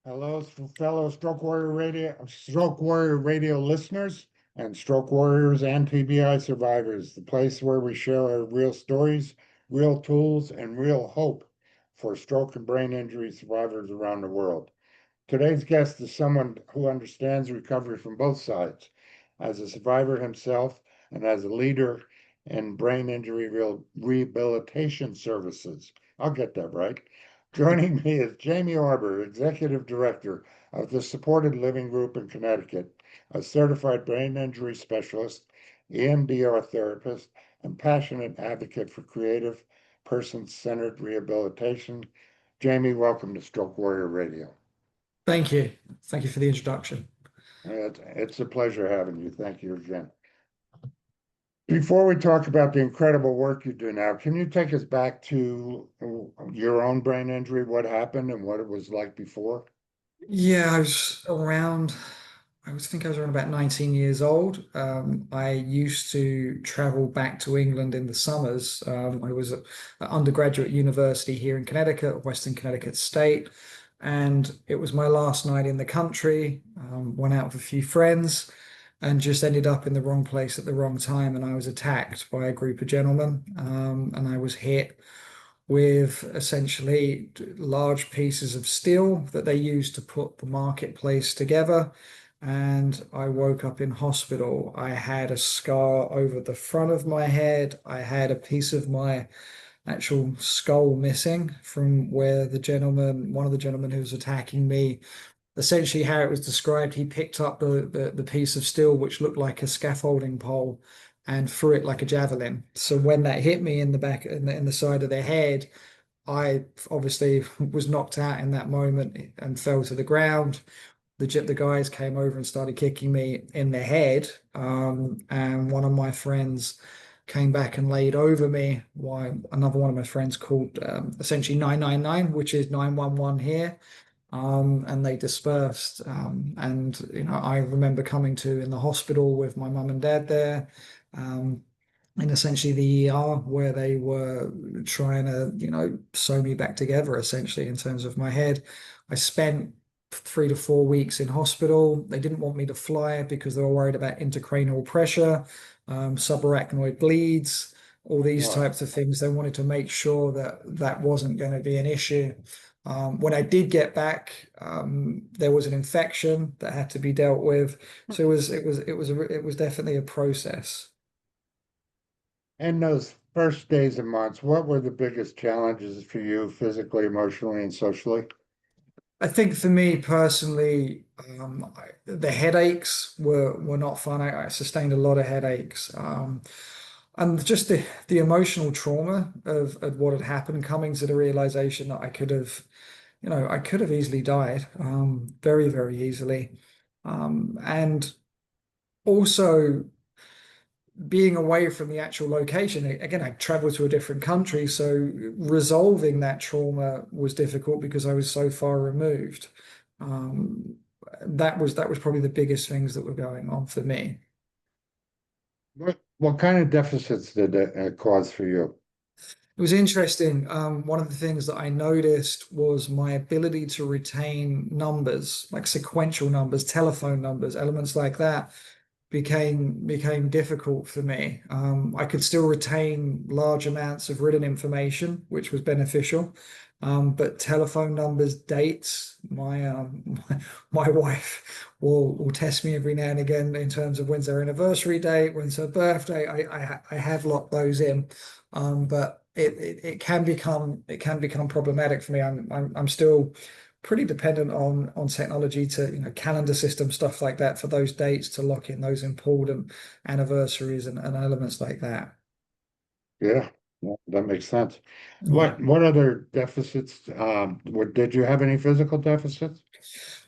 Hello, fellow Stroke Warrior Radio listeners and Stroke Warriors and TBI survivors, the place where we share our real stories, real tools, and real hope for stroke and brain injury survivors around the world. Today's guest is someone who understands recovery from both sides, as a survivor himself and as a leader in brain injury rehabilitation services. I'll get that right. Joining me is Jamie Arber, Executive Director of the Supported Living Group in Connecticut, a certified brain injury specialist, EMDR therapist, and passionate advocate for creative, person-centered rehabilitation. Jamie, welcome to Stroke Warrior Radio. Thank you. Thank you for the introduction. It's a pleasure having you. Thank you again. Before we talk about the incredible work you do now, can you take us back to your own brain injury, what happened and what it was like before? Yeah, I think I was around about 19 years old. I used to travel back to England in the summers. I was at undergraduate university here in Connecticut, Western Connecticut State, and it was my last night in the country. Went out with a few friends and just ended up in the wrong place at the wrong time. And I was attacked by a group of gentlemen, and I was hit with essentially large pieces of steel that they used to put the marketplace together. And I woke up in hospital. I had a scar over the front of my head. I had a piece of my actual skull missing from where one of the gentlemen who was attacking me, essentially how it was described, he picked up the piece of steel which looked like a scaffolding pole and threw it like a javelin. So when that hit me in the back in the side of the head, I obviously was knocked out in that moment and fell to the ground. The guys came over and started kicking me in the head, and one of my friends came back and laid over me while another one of my friends called essentially 999, which is 911 here. And they dispersed. And I remember coming to in the hospital with my mum and dad there, in essentially the ER where they were trying to, sew me back together essentially in terms of my head. I spent 3 to 4 weeks in hospital. They didn't want me to fly because they were worried about intracranial pressure, subarachnoid bleeds, all these types of things. They wanted to make sure that that wasn't going to be an issue. When I did get back, there was an infection that had to be dealt with. So it was definitely a process. In those first days and months, what were the biggest challenges for you physically, emotionally, and socially? I think for me personally, the headaches were not fun. I sustained a lot of headaches. And just the emotional trauma of what had happened, coming to the realization that I could have easily died, very, very easily. And also being away from the actual location. Again, I traveled to a different country, so resolving that trauma was difficult because I was so far removed. Um, that was probably the biggest things that were going on for me. What kind of deficits did it cause for you? It was interesting. One of the things that I noticed was my ability to retain numbers, like sequential numbers, telephone numbers, elements like that became difficult for me. I could still retain large amounts of written information, which was beneficial. But telephone numbers, dates, my wife will test me every now and again in terms of when's their anniversary date, when's her birthday. I have locked those in, but it can become problematic for me. I'm still pretty dependent on technology to, calendar system, stuff like that for those dates to lock in those important anniversaries and elements like that. Yeah, that makes sense. Yeah. What other deficits? Did you have any physical deficits?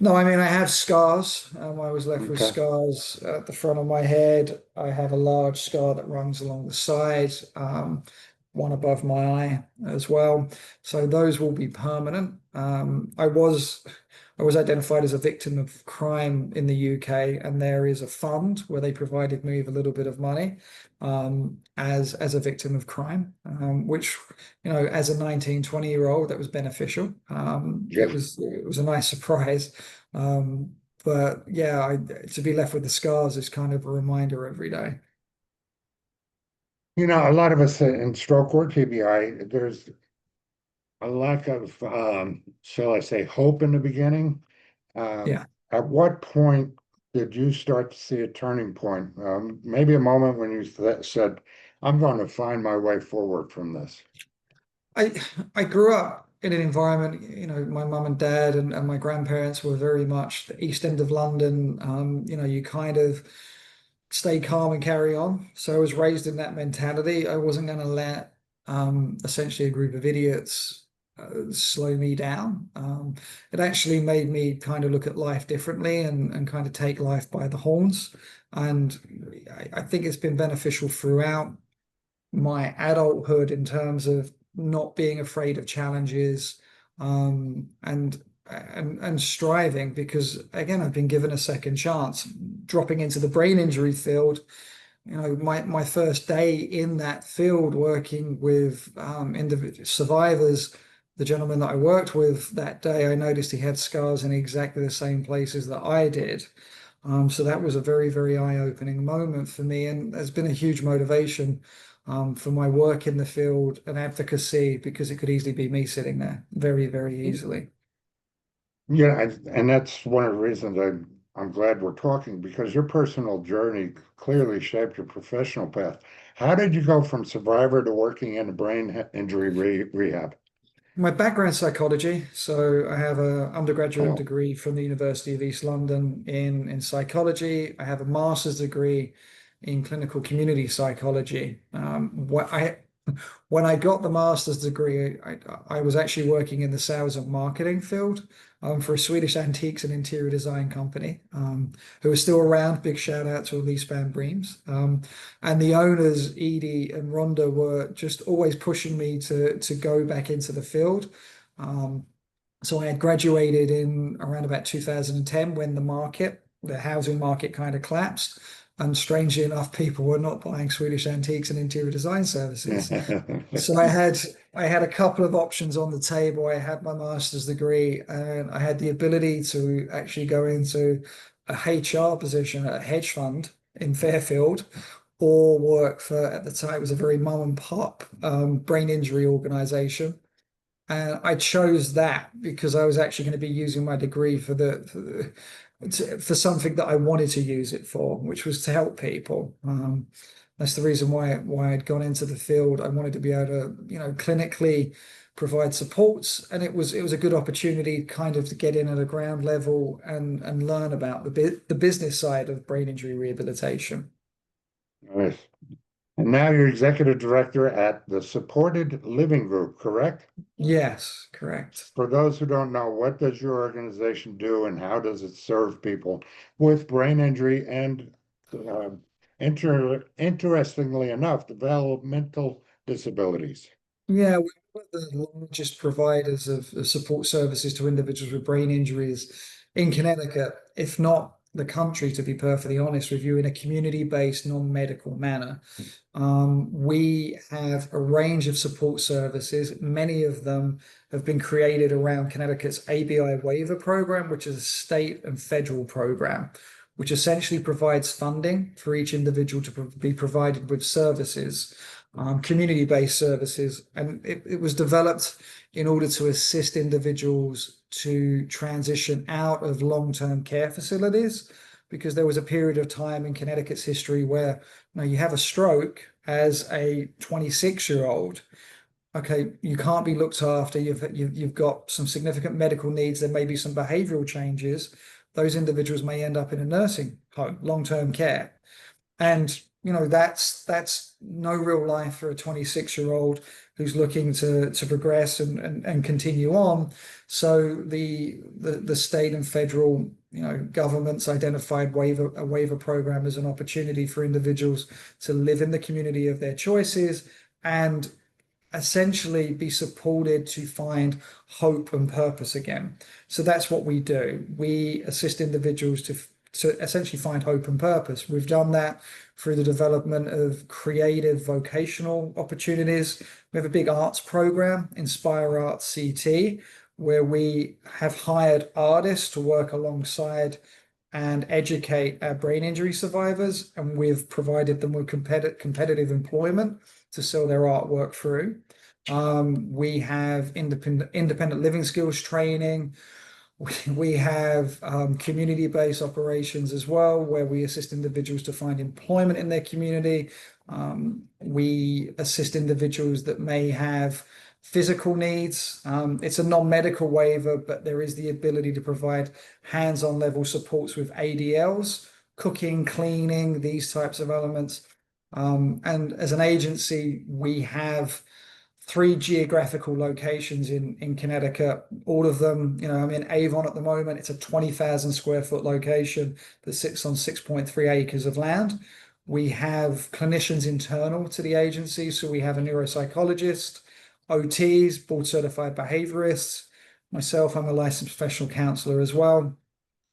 No, I mean, I have scars. I was left with Okay. scars at the front of my head. I have a large scar that runs along the side, one above my eye as well. So those will be permanent. I I was identified as a victim of crime in the UK, and there is a fund where they provided me with a little bit of money as a victim of crime, which, as a 19, 20-year-old, that was beneficial. Yeah. It was a nice surprise. But yeah, to be left with the scars is kind of a reminder every day. A lot of us in stroke or TBI, there's a lack of, shall I say, hope in the beginning. Yeah. At what point did you start to see a turning point? Maybe a moment when you said, I'm going to find my way forward from this. I I grew up in an environment, my mum and dad and my grandparents were very much the East End of London. You kind of stay calm and carry on. So I was raised in that mentality. I wasn't going to let essentially a group of idiots slow me down. It actually made me kind of look at life differently and kind of take life by the horns. And I think it's been beneficial throughout my adulthood in terms of not being afraid of challenges, and striving, because again I've been given a second chance. Dropping into the brain injury field, my first day in that field working with individual survivors, the gentleman that I worked with that day, I noticed he had scars in exactly the same places that I did. So that was a very, very eye-opening moment for me, and has been a huge motivation for my work in the field and advocacy, because it could easily be me sitting there very, very easily. Yeah, and that's one of the reasons I'm glad we're talking because your personal journey clearly shaped your professional path. How did you go from survivor to working in a brain injury rehab? My background psychology, so I have a undergraduate Oh, degree from the University of East London in psychology. I have a master's degree in clinical community psychology. When I got the master's degree, I was actually working in the sales and marketing field for a Swedish antiques and interior design company, who are still around. Big shout out to Elise Van Breems. And the owners, Edie and Rhonda, were just always pushing me to go back into the field. So I had graduated in around about 2010 when the housing market kind of collapsed. And strangely enough, people were not buying Swedish antiques and interior design services. So I had a couple of options on the table. I had my master's degree, and I had the ability to actually go into a HR position at a hedge fund in Fairfield, or work for, at the time, it was a very mom and pop brain injury organization. And I chose that because I was actually going to be using my degree for something that I wanted to use it for, which was to help people. That's the reason why I'd gone into the field. I wanted to be able to, clinically provide supports, and it was a good opportunity kind of to get in at a ground level and learn about the business side of brain injury rehabilitation. nice. And now you're executive director at the Supported Living Group, correct? Yes, correct. For those who don't know, what does your organization do and how does it serve people with brain injury and, uh, interestingly enough, developmental disabilities? Yeah, we're one of the largest providers of support services to individuals with brain injuries in Connecticut, if not the country, to be perfectly honest with you, in a community-based, non-medical manner. We have a range of support services. Many of them have been created around Connecticut's ABI waiver program, which is a state and federal program, which essentially provides funding for each individual to be provided with services, community-based services. And it was developed in order to assist individuals to transition out of long-term care facilities, because there was a period of time in Connecticut's history where, you have a stroke as a 26-year-old. Okay, you can't be looked after. You've got some significant medical needs. There may be some behavioral changes. Those individuals may end up in a nursing home, long-term care. And that's no real life for a 26-year-old who's looking to progress and continue on. So the state and federal governments identified a waiver program as an opportunity for individuals to live in the community of their choices and essentially be supported to find hope and purpose again. So that's what we do. We assist individuals to essentially find hope and purpose. We've done that through the development of creative vocational opportunities. We have a big arts program, Inspire Arts CT, where we have hired artists to work alongside and educate our brain injury survivors, and we've provided them with competitive employment to sell their artwork through. We have independent living skills training. We have community-based operations as well, where we assist individuals to find employment in their community. We assist individuals that may have physical needs. It's a non-medical waiver, but there is the ability to provide hands-on level supports with ADLs, cooking, cleaning, these types of elements. And as an agency, we have 3 geographical locations in Connecticut. All of them, I'm in Avon at the moment. It's a 20,000 square foot location that sits on 6.3 acres of land. We have clinicians internal to the agency. So we have a neuropsychologist, OTs, board certified behaviorists. Myself, I'm a licensed professional counselor as well.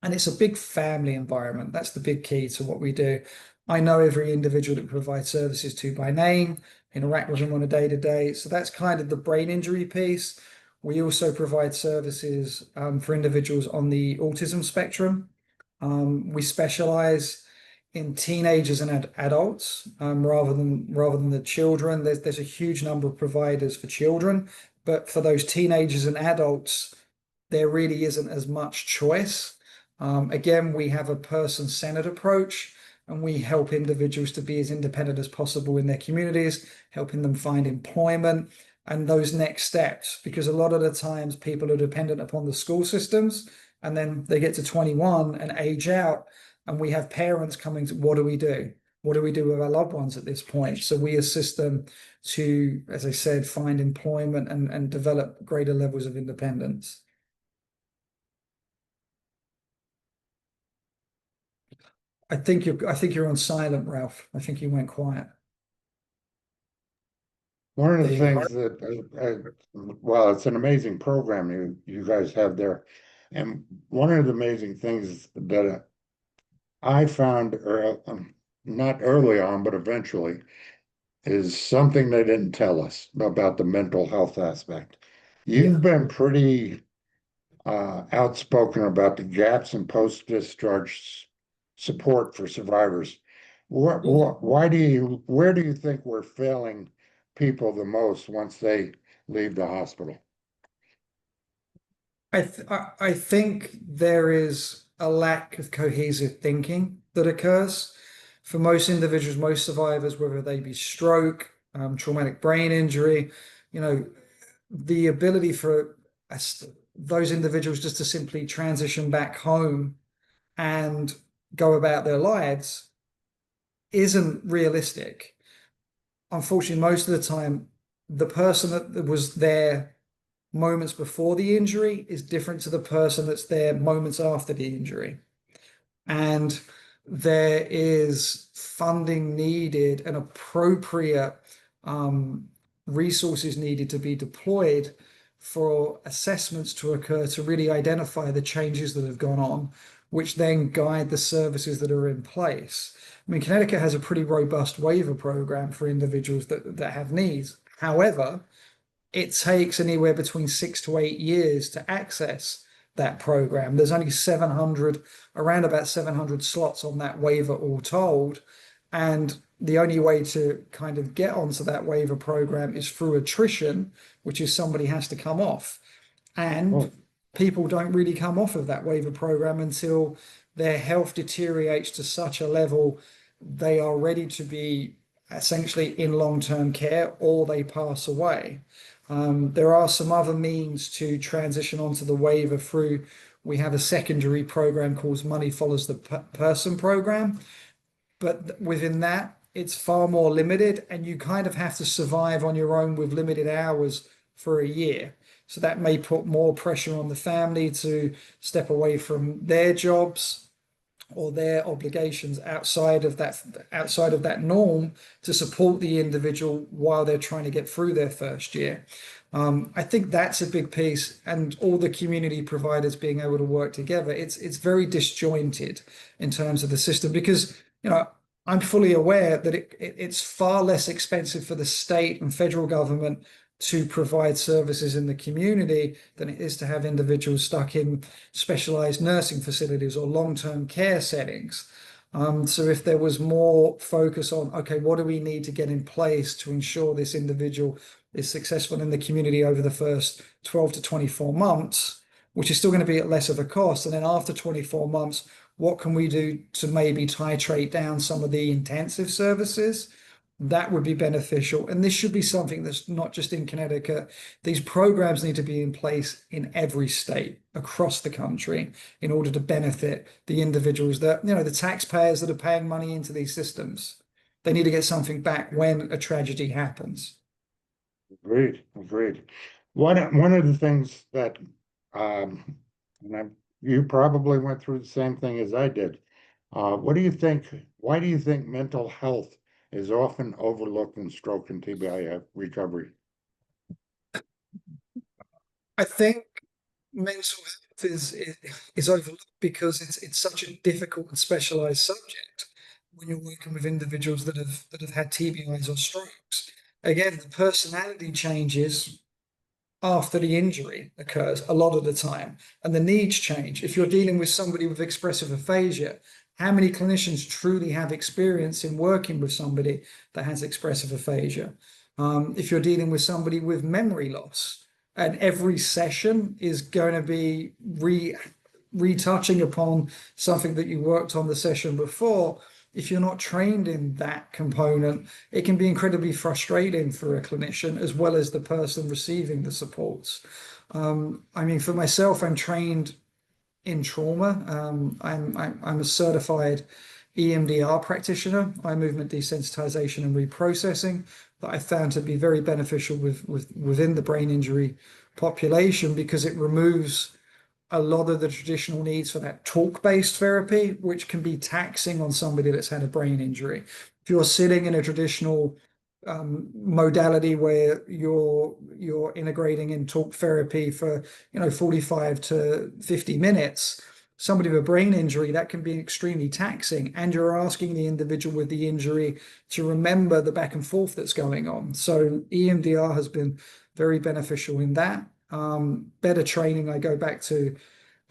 And it's a big family environment. That's the big key to what we do. I know every individual that we provide services to by name, interact with them on a day-to-day. So that's kind of the brain injury piece. We also provide services for individuals on the autism spectrum. We specialize in teenagers and adults rather than the children. There's a huge number of providers for children, but for those teenagers and adults, there really isn't as much choice. Again, we have a person-centered approach, and we help individuals to be as independent as possible in their communities, helping them find employment and those next steps. Because a lot of the times people are dependent upon the school systems, and then they get to 21 and age out, and we have parents coming to, what do we do? What do we do with our loved ones at this point? So we assist them to, as I said, find employment and develop greater levels of independence. I think you're on silent, Ralph. I think you went quiet. One of the There you things that, well, it's an amazing program you guys have there. And one of the amazing things that I found, not early on, but eventually, is something they didn't tell us about the mental health aspect. You've been pretty outspoken about the gaps in post-discharge support for survivors. Where do you think we're failing people the most once they leave the hospital? I think there is a lack of cohesive thinking that occurs for most individuals, most survivors, whether they be stroke, traumatic brain injury, the ability for those individuals just to simply transition back home and go about their lives isn't realistic. Unfortunately, most of the time, the person that was there moments before the injury is different to the person that's there moments after the injury. And there is funding needed and appropriate resources needed to be deployed for assessments to occur to really identify the changes that have gone on, which then guide the services that are in place. I mean, Connecticut has a pretty robust waiver program for individuals that have needs. However, it takes anywhere between 6 to 8 years to access that program. There's only around about 700 slots on that waiver all told. And the only way to kind of get onto that waiver program is through attrition, which is somebody has to come off. And people don't really come off of that waiver program until their health deteriorates to such a level they are ready to be essentially in long-term care, or they pass away. There are some other means to transition onto the waiver through. We have a secondary program called Money Follows the Person program, but within that, it's far more limited, and you kind of have to survive on your own with limited hours for a year. So that may put more pressure on the family to step away from their jobs. or their obligations outside of that norm to support the individual while they're trying to get through their first year. I think that's a big piece, and all the community providers being able to work together. It's very disjointed in terms of the system because I'm fully aware that it's far less expensive for the state and federal government to provide services in the community than it is to have individuals stuck in specialized nursing facilities or long-term care settings. So if there was more focus on, okay, what do we need to get in place to ensure this individual is successful in the community over the first 12 to 24 months, which is still going to be at less of a cost. And then after 24 months, what can we do to maybe titrate down some of the intensive services? That would be beneficial. And this should be something that's not just in Connecticut. These programs need to be in place in every state across the country in order to benefit the individuals that, the taxpayers that are paying money into these systems. They need to get something back when a tragedy happens. Agreed, agreed. One of the things that, you probably went through the same thing as I did. What do you think? Why do you think mental health is often overlooked in stroke and TBI recovery? I think mental health is overlooked because it's such a difficult and specialized subject when you're working with individuals that have had TBIs or strokes. Again, the personality changes after the injury occurs a lot of the time, and the needs change. If you're dealing with somebody with expressive aphasia, how many clinicians truly have experience in working with somebody that has expressive aphasia? If you're dealing with somebody with memory loss, and every session is going to be retouching upon something that you worked on the session before, if you're not trained in that component, it can be incredibly frustrating for a clinician as well as the person receiving the supports. For myself, I'm trained in trauma. I'm a certified EMDR practitioner, eye movement desensitization and reprocessing, that I found to be very beneficial within the brain injury population because it removes a lot of the traditional needs for that talk-based therapy, which can be taxing on somebody that's had a brain injury. If you're sitting in a traditional modality where you're integrating in talk therapy for 45 to 50 minutes, somebody with a brain injury, that can be extremely taxing, and you're asking the individual with the injury to remember the back and forth that's going on. So EMDR has been very beneficial in that. Better training, I go back to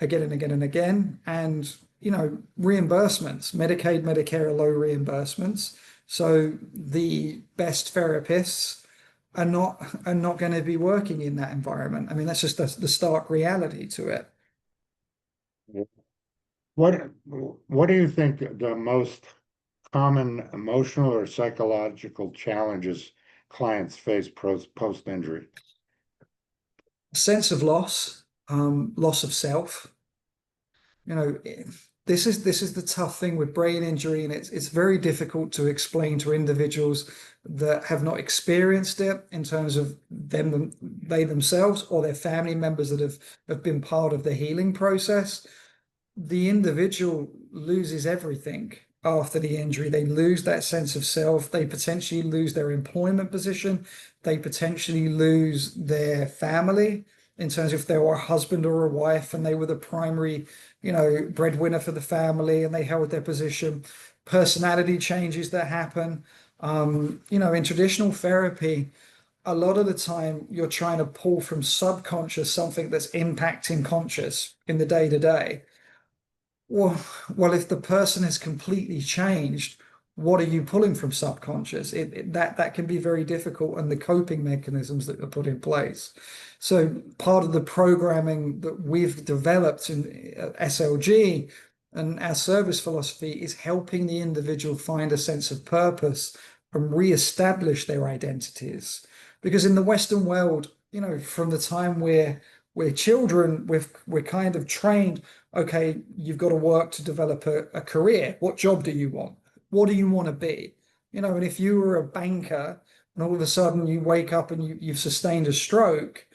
again and again and again, and reimbursements, Medicaid, Medicare are low reimbursements, so the best therapists are not going to be working in that environment. That's just the stark reality to it. What do you think the most common emotional or psychological challenges clients face post-injury? Sense of loss, loss of self. This is the tough thing with brain injury, and it's very difficult to explain to individuals that have not experienced it in terms of they themselves or their family members that have been part of the healing process. The individual loses everything after the injury. They lose that sense of self. They potentially lose their employment position. They potentially lose their family in terms of if they were a husband or a wife and they were the primary, breadwinner for the family and they held their position. Personality changes that happen. In traditional therapy, a lot of the time you're trying to pull from subconscious something that's impacting conscious in the day to day. Well, if the person has completely changed, what are you pulling from subconscious? That can be very difficult, and the coping mechanisms that are put in place. So part of the programming that we've developed in SLG and our service philosophy is helping the individual find a sense of purpose and reestablish their identities. Because in the Western world, from the time we're children, we're kind of trained, okay, you've got to work to develop a career. What job do you want? What do you want to be? And if you were a banker and all of a sudden you wake up and you've sustained a stroke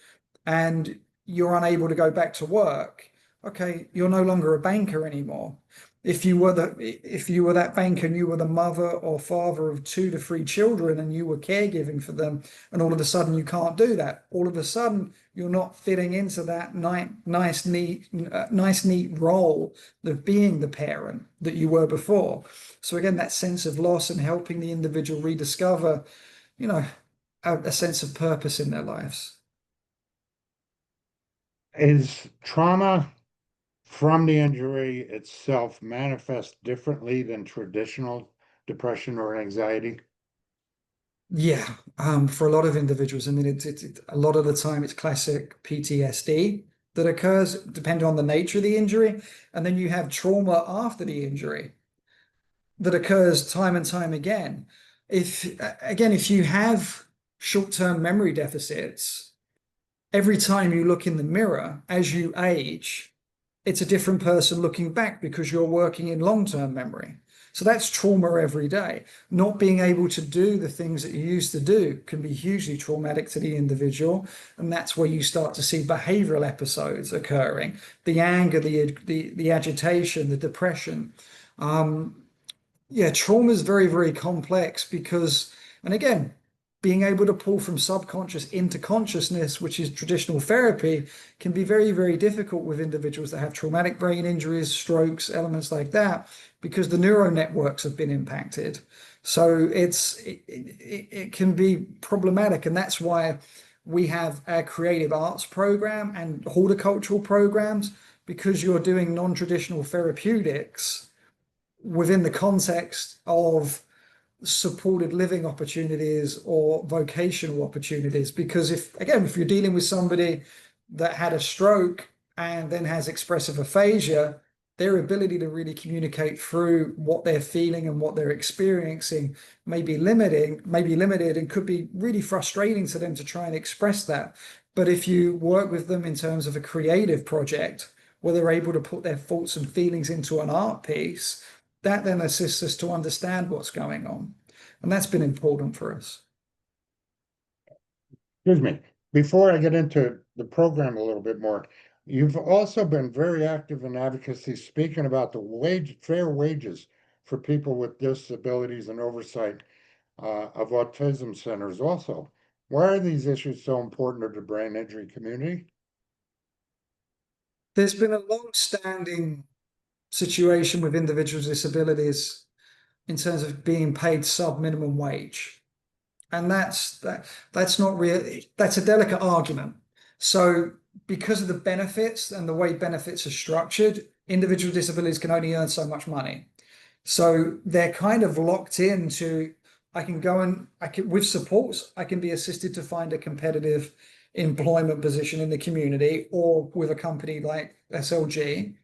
and you're unable to go back to work, okay, you're no longer a banker anymore. If you were that banker and you were the mother or father of 2 to 3 children and you were caregiving for them, and all of a sudden you can't do that. All of a sudden you're not fitting into that nice, neat role of being the parent that you were before. So again, that sense of loss and helping the individual rediscover, you know, a sense of purpose in their lives. Is trauma from the injury itself manifest differently than traditional depression or anxiety? Yeah, for a lot of individuals, I mean, a lot of the time it's classic PTSD that occurs depending on the nature of the injury, and then you have trauma after the injury that occurs time and time again. If you have short-term memory deficits, every time you look in the mirror as you age, it's a different person looking back because you're working in long-term memory. So that's trauma every day. Not being able to do the things that you used to do can be hugely traumatic to the individual. And that's where you start to see behavioral episodes occurring, the anger, the agitation, the depression. Yeah, trauma is very, very complex because, and again, being able to pull from subconscious into consciousness, which is traditional therapy, can be very, very difficult with individuals that have traumatic brain injuries, strokes, elements like that, because the neural networks have been impacted. So it can be problematic, and that's why we have our creative arts program and horticultural programs, because you're doing non-traditional therapeutics within the context of supported living opportunities or vocational opportunities. Because if you're dealing with somebody that had a stroke and then has expressive aphasia, their ability to really communicate through what they're feeling and what they're experiencing may be limited and could be really frustrating to them to try and express that. But if you work with them in terms of a creative project where they're able to put their thoughts and feelings into an art piece, that then assists us to understand what's going on. And that's been important for us. Excuse me. Before I get into the program a little bit more, you've also been very active in advocacy, speaking about the fair wages for people with disabilities and oversight of autism centers also. Why are these issues so important to the brain injury community? There's been a long-standing situation with individuals with disabilities in terms of being paid sub-minimum wage. And that's not really, that's a delicate argument. So because of the benefits and the way benefits are structured, individual disabilities can only earn so much money. So they're kind of locked into, with supports, I can be assisted to find a competitive employment position in the community or with a company like SLG.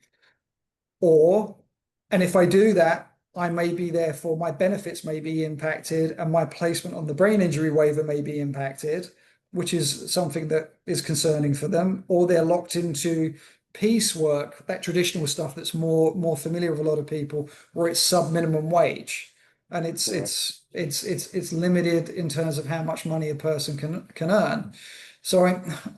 And if I do that, I may be therefore my benefits may be impacted and my placement on the brain injury waiver may be impacted, which is something that is concerning for them, or they're locked into piecework, that traditional stuff that's more familiar with a lot of people, where it's sub minimum wage. And it's limited in terms of how much money a person can earn. So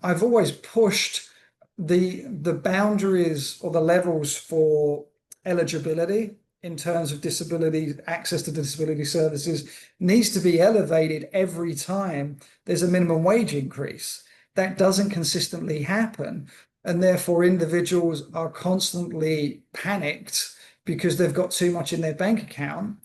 I've always pushed the boundaries or the levels for eligibility in terms of disability, access to disability services needs to be elevated every time there's a minimum wage increase. That doesn't consistently happen. And therefore, individuals are constantly panicked because they've got too much in their bank account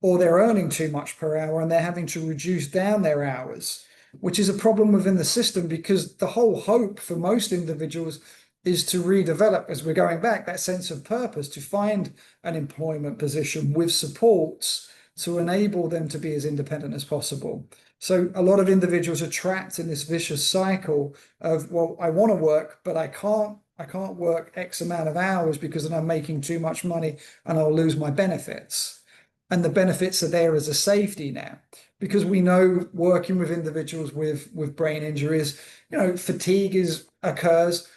or they're earning too much per hour and they're having to reduce down their hours, which is a problem within the system because the whole hope for most individuals is to redevelop, as we're going back, that sense of purpose, to find an employment position with supports to enable them to be as independent as possible. So a lot of individuals are trapped in this vicious cycle of, well, I want to work, but I can't work X amount of hours because then I'm making too much money and I'll lose my benefits. And the benefits are there as a safety net because we know working with individuals with brain injuries, fatigue occurs.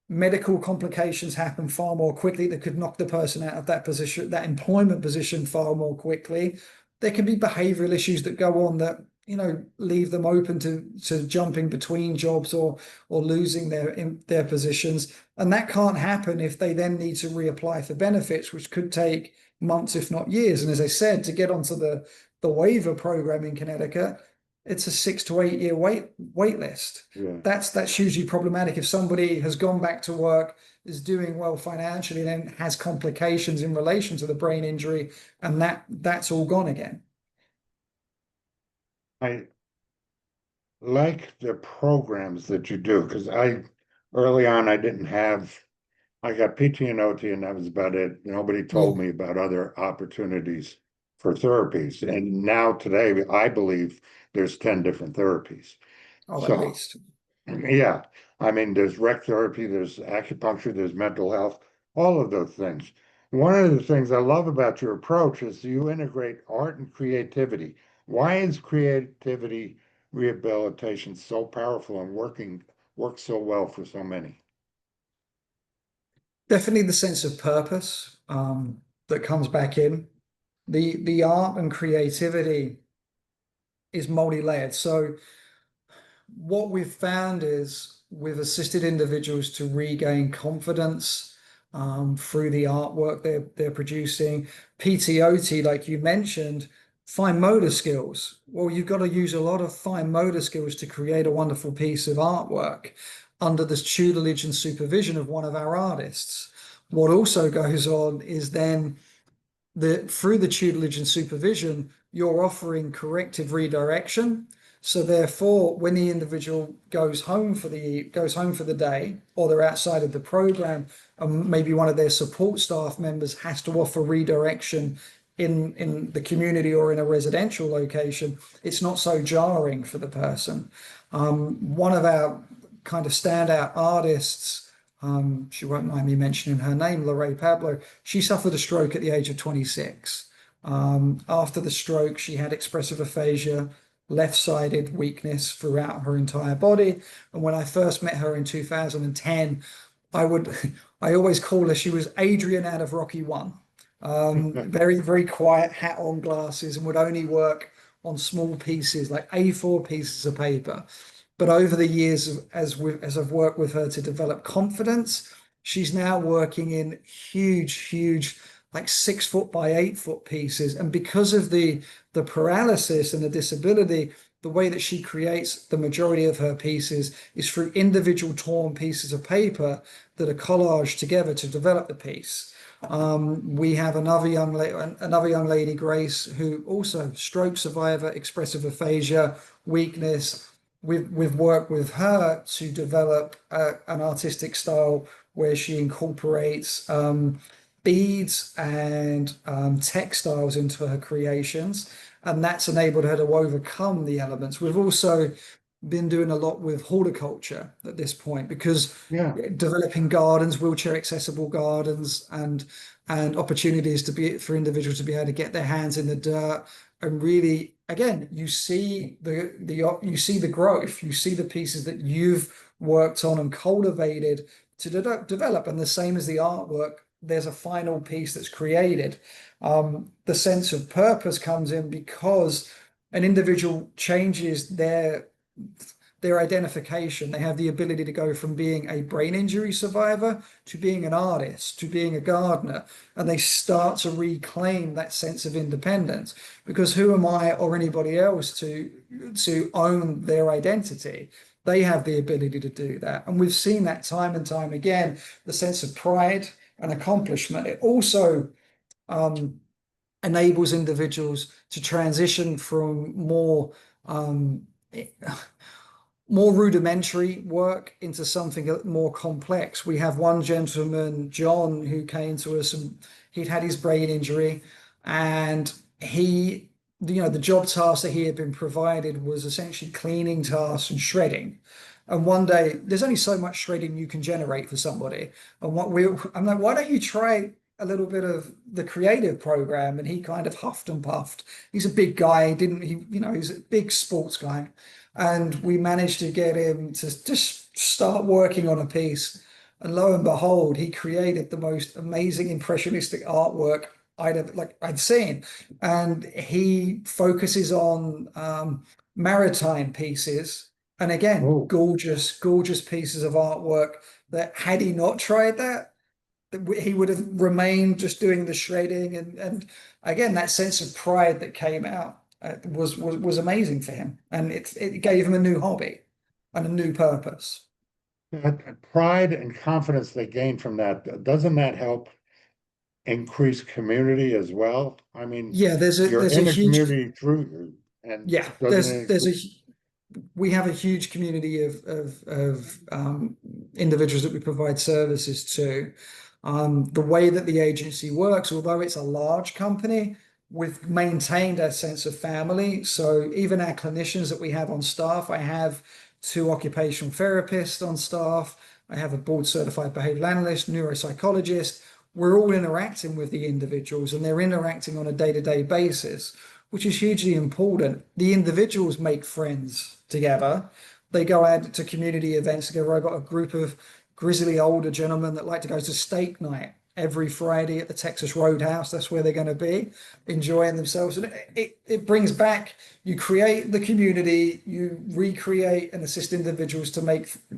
Medical complications happen far more quickly that could knock the person out of that position, that employment position far more quickly. There can be behavioral issues that go on that leave them open to jumping between jobs or losing their positions. And that can't happen if they then need to reapply for benefits, which could take months, if not years. And as I said, to get onto the waiver program in Connecticut, it's a 6 to 8 year wait list. Yeah. That's hugely problematic. If somebody has gone back to work, is doing well financially, then has complications in relation to the brain injury, and that's all gone again. I like the programs that you do, because early on, I got PT and OT and that was about it. Nobody told Yeah. me about other opportunities for therapies. And now today, I believe there's 10 different therapies. Oh, at So, least. yeah, I mean, there's rec therapy, there's acupuncture, there's mental health, all of those things. One of the things I love about your approach is you integrate art and creativity. Why is creativity rehabilitation so powerful and works so well for so many? Definitely the sense of purpose that comes back in. The art and creativity is multi-layered. So what we've found is we've assisted individuals to regain confidence through the artwork they're producing. PTOT, like you mentioned, fine motor skills. Well, you've got to use a lot of fine motor skills to create a wonderful piece of artwork under the tutelage and supervision of one of our artists. What also goes on is then through the tutelage and supervision, you're offering corrective redirection. So therefore, when the individual goes home for the day, or they're outside of the program, and maybe one of their support staff members has to offer redirection in the community or in a residential location, it's not so jarring for the person. One of our kind of standout artists, she won't mind me mentioning her name, Lorraine Pablo. She suffered a stroke at the age of 26. After the stroke, she had expressive aphasia, left-sided weakness throughout her entire body. And when I first met her in 2010, I always call her, she was Adrian out of Rocky One. Very, very quiet, hat on, glasses, and would only work on small pieces, like A4 pieces of paper. But over the years, as I've worked with her to develop confidence, she's now working in huge, like 6 foot by 8 foot pieces. And because of the paralysis and the disability, the way that she creates the majority of her pieces is through individual torn pieces of paper that are collaged together to develop the piece. We have another young lady, Grace, who also stroke survivor, expressive aphasia, weakness. We've worked with her to develop an artistic style where she incorporates beads and textiles into her creations, and that's enabled her to overcome the elements. We've also been doing a lot with horticulture at this point, because Yeah. developing gardens, wheelchair accessible gardens, and opportunities for individuals to be able to get their hands in the dirt. And really, again, you see the growth, you see the pieces that you've worked on and cultivated to develop. And the same as the artwork, there's a final piece that's created. The sense of purpose comes in because an individual changes their identification. They have the ability to go from being a brain injury survivor to being an artist, to being a gardener, and they start to reclaim that sense of independence. Because who am I or anybody else to own their identity? They have the ability to do that. And we've seen that time and time again, the sense of pride and accomplishment. It also enables individuals to transition from more rudimentary work into something more complex. We have one gentleman, John, who came to us, and he'd had his brain injury, and the job task that he had been provided was essentially cleaning tasks and shredding. And one day, there's only so much shredding you can generate for somebody. And I'm like, why don't you try a little bit of the creative program? And he kind of huffed and puffed. He's a big guy. He's a big sports guy. And we managed to get him to just start working on a piece. And lo and behold, he created the most amazing impressionistic artwork I'd seen. And he focuses on maritime pieces. And again, Oh, gorgeous, gorgeous pieces of artwork that had he not tried that, he would have remained just doing the shredding. And again, that sense of pride that came out was amazing for him. And it gave him a new hobby and a new purpose. that pride and confidence they gain from that, doesn't that help increase community as well? I mean, Yeah, you're there's a in a huge community through, and yeah, doesn't it there's a increase? we have a huge community of individuals that we provide services to. The way that the agency works, although it's a large company, we've maintained a sense of family. So even our clinicians that we have on staff, I have two occupational therapists on staff. I have a board certified behavioral analyst, neuropsychologist. We're all interacting with the individuals and they're interacting on a day-to-day basis, which is hugely important. The individuals make friends together. They go out to community events together. I've got a group of grizzly older gentlemen that like to go to steak night every Friday at the Texas Roadhouse. That's where they're going to be, enjoying themselves. And it brings back, you create the community, you recreate and assist individuals to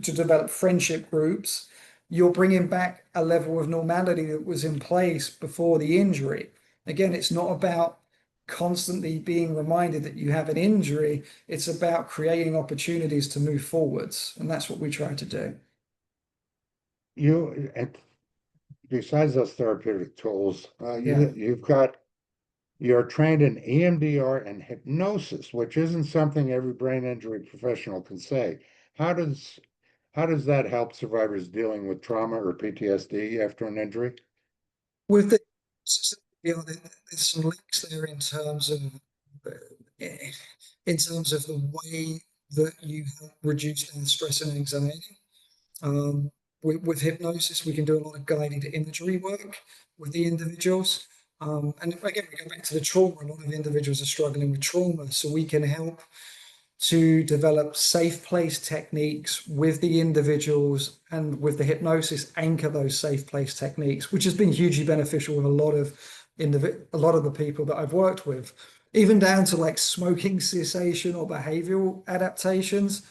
develop friendship groups. You're bringing back a level of normality that was in place before the injury. Again, it's not about constantly being reminded that you have an injury. It's about creating opportunities to move forwards. And that's what we try to do. And besides those therapeutic tools, Yeah. you're trained in EMDR and hypnosis, which isn't something every brain injury professional can say. How does how does that help survivors dealing with trauma or PTSD after an injury? With the there's some links there in terms of the way that you help reduce their stress and anxiety. With hypnosis, we can do a lot of guided imagery work with the individuals. And again, we go back to the trauma. A lot of individuals are struggling with trauma, so we can help to develop safe place techniques with the individuals and with the hypnosis anchor those safe place techniques, which has been hugely beneficial with a lot of the people that I've worked with, even down to like smoking cessation or behavioral adaptations.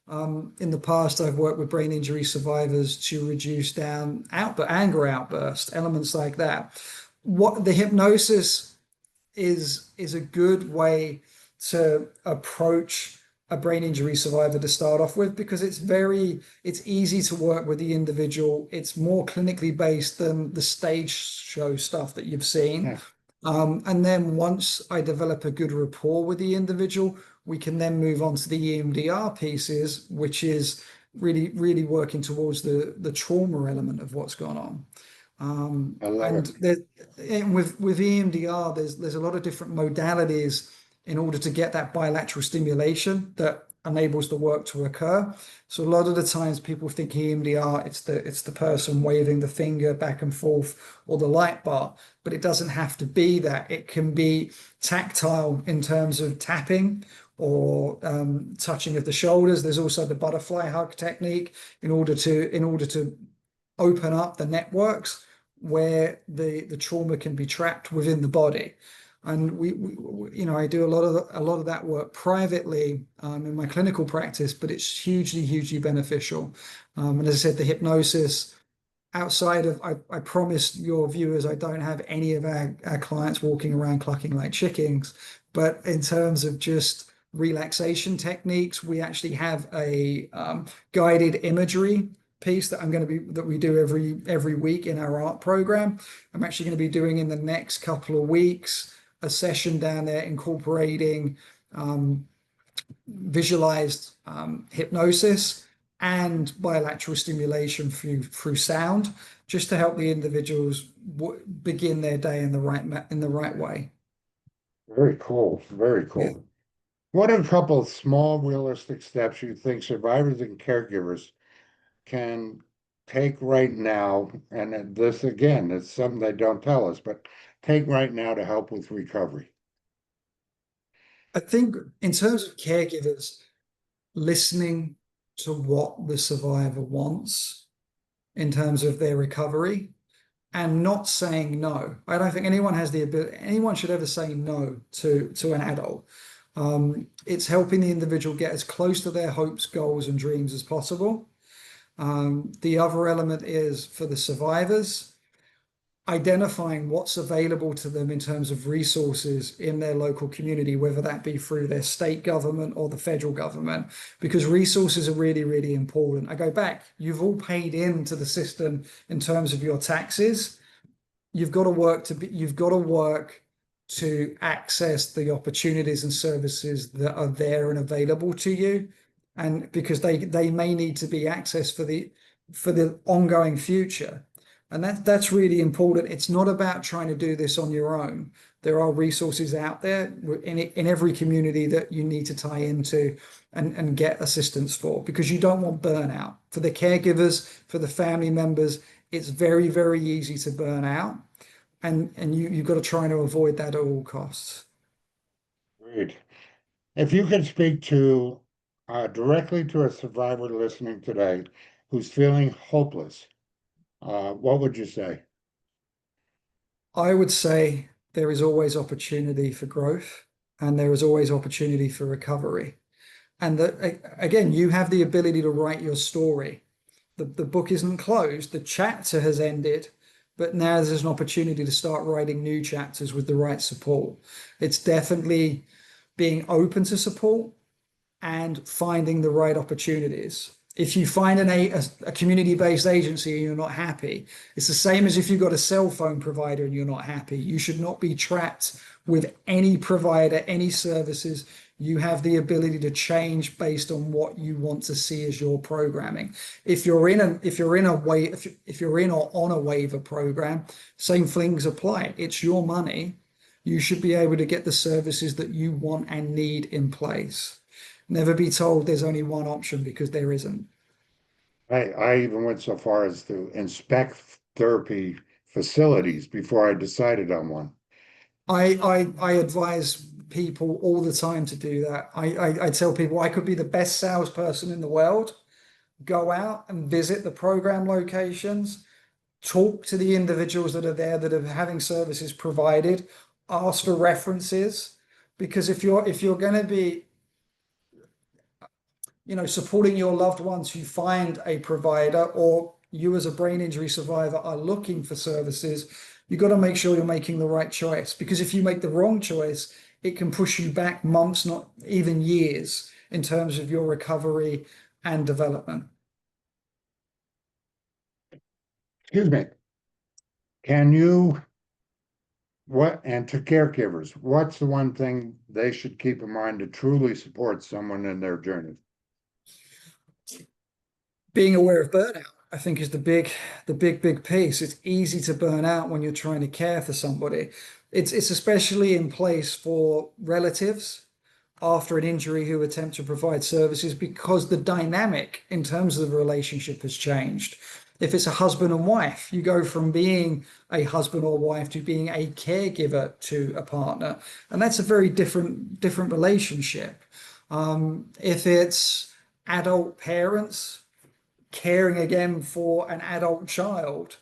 In the past, I've worked with brain injury survivors to reduce down anger outbursts, elements like that. What the hypnosis is a good way to approach a brain injury survivor to start off with because it's easy to work with the individual. It's more clinically based than the stage show stuff that you've seen. Yeah, And then once I develop a good rapport with the individual, we can then move on to the EMDR pieces, which is really, really working towards the trauma element of what's gone on. I love And it. with EMDR, there's a lot of different modalities in order to get that bilateral stimulation that enables the work to occur. So a lot of the times people think EMDR, it's the person waving the finger back and forth or the light bar, but it doesn't have to be that. It can be tactile in terms of tapping or touching of the shoulders. There's also the butterfly hug technique in order to open up the networks where the trauma can be trapped within the body. And I do a lot of that work privately in my clinical practice, but it's hugely, hugely beneficial. And as I said, the hypnosis outside of, I promise your viewers, I don't have any of our clients walking around clucking like chickens, but in terms of just relaxation techniques, we actually have a guided imagery piece that we do every week in our art program. I'm actually going to be doing in the next couple of weeks a session down there incorporating visualized hypnosis and bilateral stimulation through sound, just to help the individuals begin their day in the right way. Very cool. Very Yeah. cool. What are a couple of small, realistic steps you think survivors and caregivers can take right now? And this again, it's something they don't tell us, but take right now to help with recovery. I think in terms of caregivers, listening to what the survivor wants in terms of their recovery and not saying no. I don't think anyone has the ability, anyone should ever say no to an adult. It's helping the individual get as close to their hopes, goals, and dreams as possible. The other element is for the survivors, identifying what's available to them in terms of resources in their local community, whether that be through their state government or the federal government, because resources are really, really important. I go back, you've all paid into the system in terms of your taxes. You've got to work to access the opportunities and services that are there and available to you. And because they may need to be accessed for the ongoing future. And that's really important. It's not about trying to do this on your own. There are resources out there in every community that you need to tie into and get assistance for, because you don't want burnout. For the caregivers, for the family members, it's very, very easy to burn out. And you've got to try to avoid that at all costs. Great. If you could speak to directly to a survivor listening today who's feeling hopeless, what would you say? I would say there is always opportunity for growth and there is always opportunity for recovery. And that again, you have the ability to write your story. The book isn't closed, the chapter has ended, but now there's an opportunity to start writing new chapters with the right support. It's definitely being open to support and finding the right opportunities. If you find a community-based agency and you're not happy, it's the same as if you've got a cell phone provider and you're not happy. You should not be trapped with any provider, any services. You have the ability to change based on what you want to see as your programming. If you're in or on a waiver program, same things apply. It's your money. You should be able to get the services that you want and need in place. Never be told there's only one option, because there isn't. I even went so far as to inspect therapy facilities before I decided on one. I advise people all the time to do that. I tell people I could be the best salesperson in the world. Go out and visit the program locations, talk to the individuals that are there that are having services provided, ask for references, because if you're going to be supporting your loved ones who find a provider, or you as a brain injury survivor are looking for services, you've got to make sure you're making the right choice. Because if you make the wrong choice, it can push you back months, not even years, in terms of your recovery and development. Excuse me. Can you, and to caregivers, what's the one thing they should keep in mind to truly support someone in their journey? Being aware of burnout, I think, is the big piece. It's easy to burn out when you're trying to care for somebody. It's especially in place for relatives after an injury who attempt to provide services, because the dynamic in terms of the relationship has changed. If it's a husband and wife, you go from being a husband or wife to being a caregiver to a partner, and that's a very different relationship. If it's adult parents caring again for an adult child,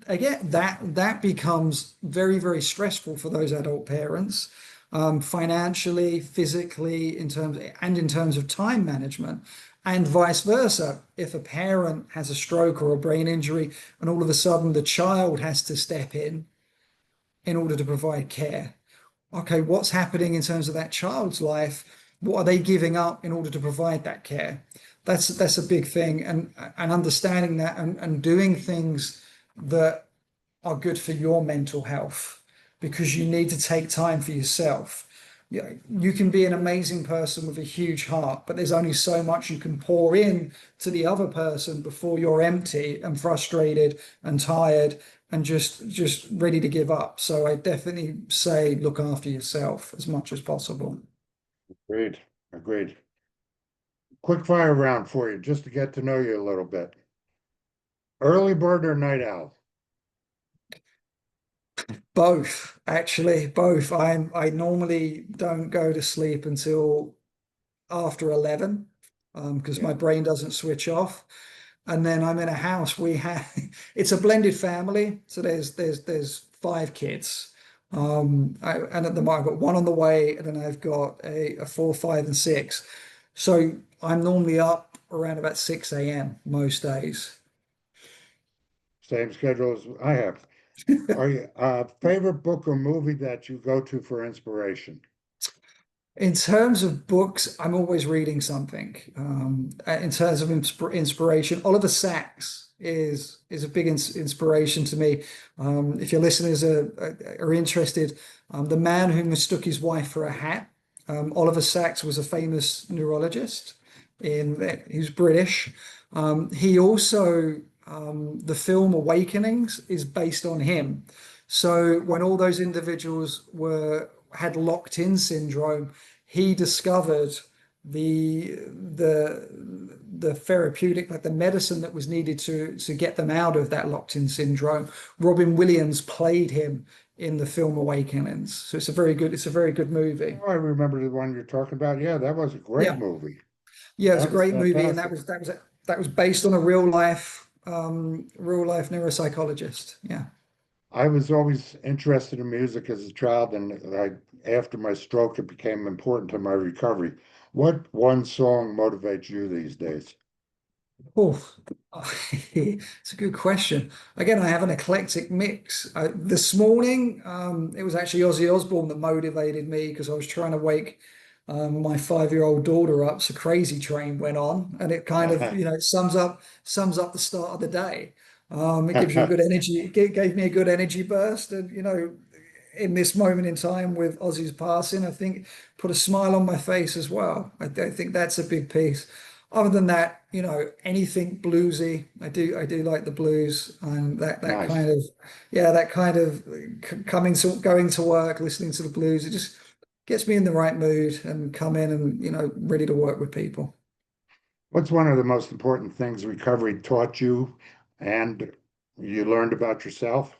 again that becomes very, very stressful for those adult parents, financially, physically, in terms of time management, and vice versa. If a parent has a stroke or a brain injury and all of a sudden the child has to step in order to provide care, okay, what's happening in terms of that child's life? What are they giving up in order to provide that care? That's a big thing, and understanding that, and doing things that are good for your mental health, because you need to take time for yourself. You can be an amazing person with a huge heart, but there's only so much you can pour in to the other person before you're empty and frustrated and tired and just ready to give up. So I definitely say look after yourself as much as possible. Agreed, agreed. Quick fire round for you, just to get to know you a little bit. Early bird or night owl? Both, actually, both. I normally don't go to sleep until after 11, because my Yeah. brain doesn't switch off. And then I'm in a house, we have it's a blended family, so there's 5 kids. And at the moment, I've got one on the way, and then I've got a 4, 5, and 6. So I'm normally up around about 6 a.m. most days. Same schedule as I have. Are you, favorite book or movie that you go to for inspiration? In terms of books, I'm always reading something. In terms of inspiration, Oliver Sacks is a big inspiration to me. If your listeners are interested, the man who mistook his wife for a hat, Oliver Sacks was a famous neurologist. He was British. He also the film Awakenings is based on him. So when all those individuals were had locked in syndrome, he discovered the therapeutic, like the medicine that was needed to get them out of that locked in syndrome. Robin Williams played him in the film Awakenings. So it's a very good movie. Oh, I remember the one you're talking about. Yeah, that was a great Yeah. movie. Yeah, it was a That was great movie, and fantastic. that was based on a real life neuropsychologist. Yeah. I was always interested in music as a child, and after my stroke, it became important to my recovery. What one song motivates you these days? Oh, it's a good question. Again, I have an eclectic mix. This morning, it was actually Ozzy Osbourne that motivated me because I was trying to wake my 5-year-old daughter up. So Crazy Train went on, and it kind of, it sums up the start of the day. It gives you a good energy. It gave me a good energy burst, and in this moment in time with Ozzy's passing, I think put a smile on my face as well. I think that's a big piece. Other than that, anything bluesy, I do like the blues, and that Nice. kind of, coming to going to work, listening to the blues, it just gets me in the right mood and come in and ready to work with people. What's one of the most important things recovery taught you and you learned about yourself?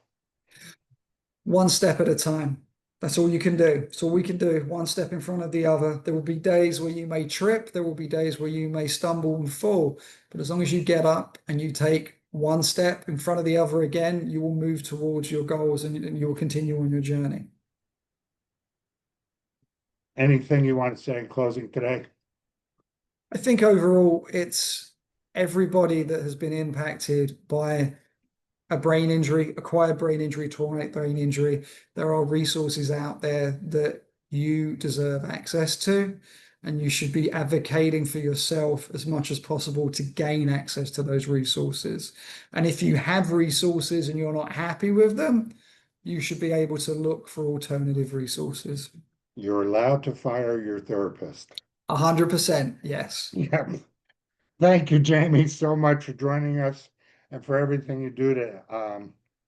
One step at a time. That's all you can do. That's all we can do. One step in front of the other. There will be days where you may trip. There will be days where you may stumble and fall. But as long as you get up and you take one step in front of the other again, you will move towards your goals and you will continue on your journey. Anything you want to say in closing today? I think overall, it's everybody that has been impacted by a brain injury, acquired brain injury, traumatic brain injury. There are resources out there that you deserve access to, and you should be advocating for yourself as much as possible to gain access to those resources. And if you have resources and you're not happy with them, you should be able to look for alternative resources. You're allowed to fire your therapist. 100%, yes. Yeah. Thank you, Jamie, so much for joining us and for everything you do to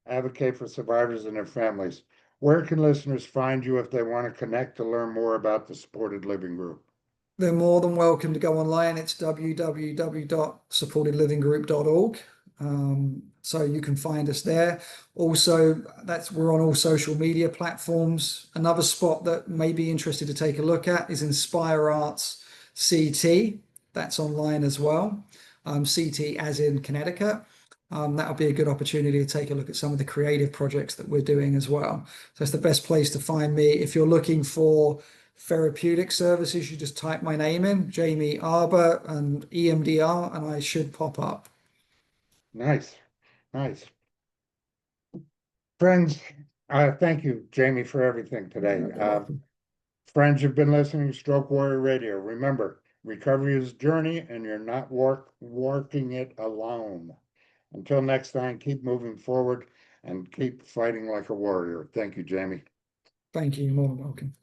advocate for survivors and their families. Where can listeners find you if they want to connect to learn more about the supported living group? They're more than welcome to go online. It's www.supportedlivinggroup.org. So you can find us there. Also, we're on all social media platforms. Another spot that may be interested to take a look at is Inspire Arts CT. That's online as well. CT as in Connecticut. That'll be a good opportunity to take a look at some of the creative projects that we're doing as well. So it's the best place to find me. If you're looking for therapeutic services, you just type my name in, Jamie Arber and EMDR, and I should pop up. Nice, nice. Friends, thank you, Jamie, for everything today. You're welcome. Friends, you've been listening to Stroke Warrior Radio. Remember, recovery is a journey and you're not working it alone. Until next time, keep moving forward and keep fighting like a warrior. Thank you, Jamie. Thank you. You're more than welcome.